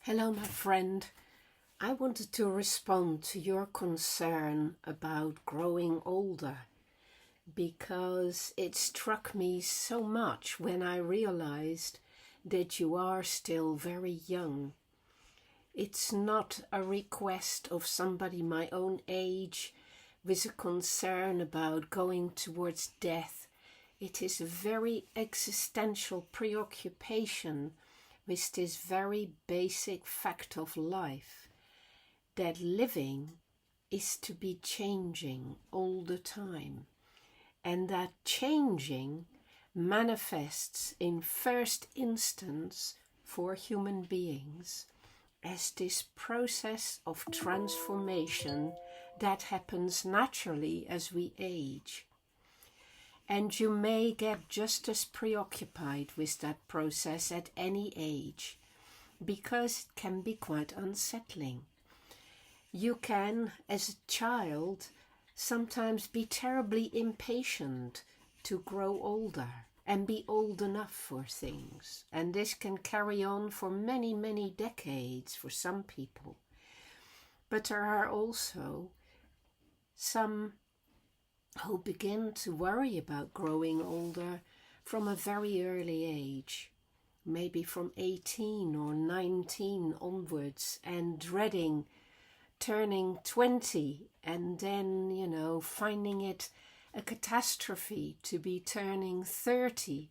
Hello, my friend. I wanted to respond to your concern about growing older because it struck me so much when I realized that you are still very young. It's not a request of somebody my own age with a concern about going towards death. It is a very existential preoccupation with this very basic fact of life, that living is to be changing all the time, and that changing manifests in first instance for human beings as this process of transformation that happens naturally as we age. And you may get just as preoccupied with that process at any age, because it can be quite unsettling. You can, as a child, sometimes be terribly impatient to grow older and be old enough for things. And this can carry on for many, many decades for some people. But there are also some who begin to worry about growing older from a very early age, maybe from 18 or 19 onwards, and dreading turning 20 and then, finding it a catastrophe to be turning 30,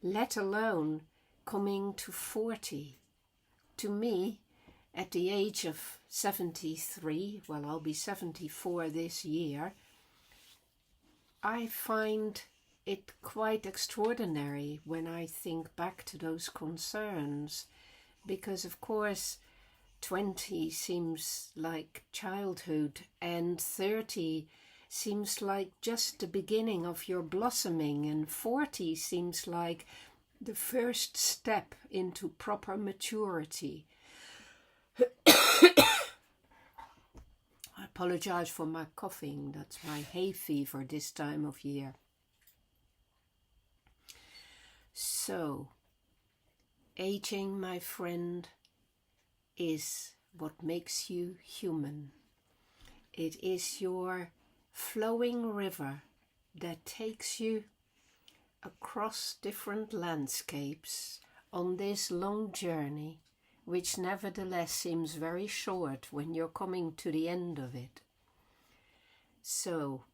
let alone coming to 40. To me, at the age of 73, well, I'll be 74 this year, I find it quite extraordinary when I think back to those concerns, because of course 20 seems like childhood and 30 seems like just the beginning of your blossoming, and 40 seems like the first step into proper maturity. I apologize for my coughing. That's my hay fever this time of year. So, aging, my friend, is what makes you human. It is your flowing river that takes you across different landscapes on this long journey, which nevertheless seems very short when you're coming to the end of it. So,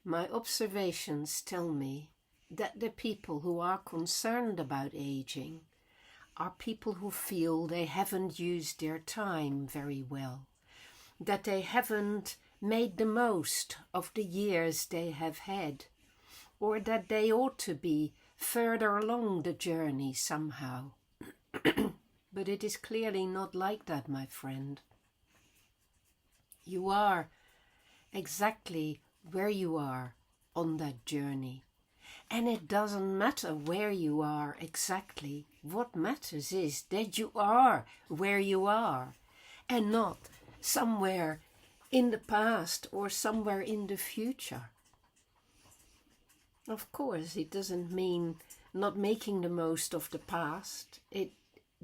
my observations tell me that the people who are concerned about aging are people who feel they haven't used their time very well, that they haven't made the most of the years they have had, or that they ought to be further along the journey somehow. But it is clearly not like that, my friend. You are exactly where you are on that journey. And it doesn't matter where you are exactly. What matters is that you are where you are, and not somewhere in the past or somewhere in the future. Of course, it doesn't mean not making the most of the past.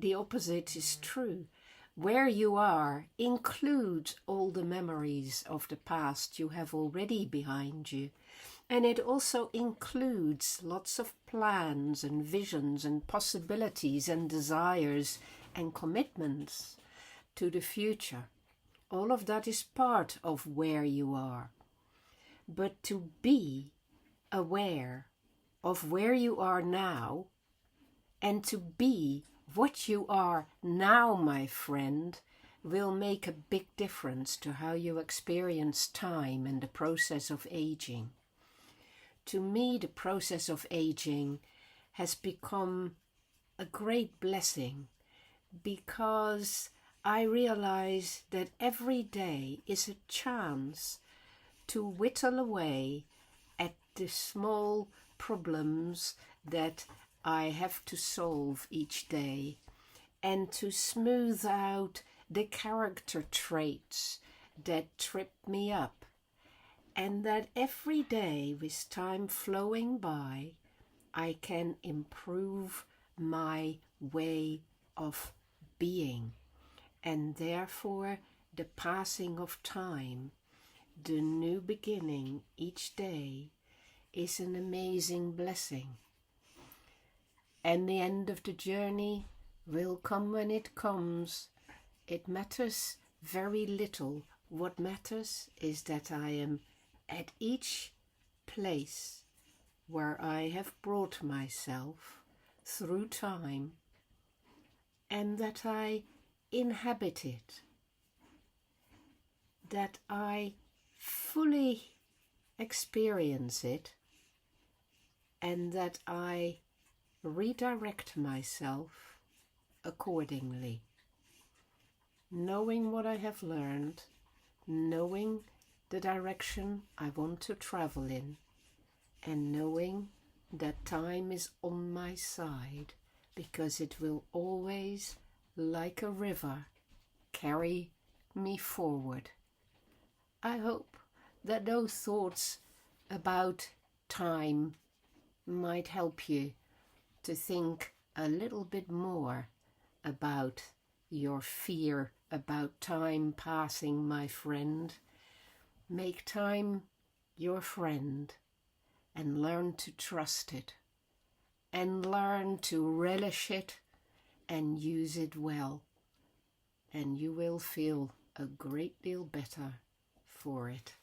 The opposite is true. Where you are includes all the memories of the past you have already behind you. And it also includes lots of plans and visions and possibilities and desires and commitments to the future. All of that is part of where you are. But to be aware of where you are now, and to be what you are now, my friend, will make a big difference to how you experience time and the process of aging. To me, the process of aging has become a great blessing, because I realize that every day is a chance to whittle away at the small problems that I have to solve each day, and to smooth out the character traits that trip me up, and that every day, with time flowing by, I can improve my way of being. and therefore the passing of time, the new beginning each day, is an amazing blessing. And the end of the journey will come when it comes. It matters very little. What matters is that I am at each place where I have brought myself through time, and that I inhabit it, that I fully experience it, and that I redirect myself accordingly, knowing what I have learned, knowing the direction I want to travel in, and knowing that time is on my side, because it will always, like a river, carry me forward. I hope that those thoughts about time might help you to think a little bit more about your fear about time passing, my friend. Make time your friend and learn to trust it, and learn to relish it and use it well, and you will feel a great deal better for it.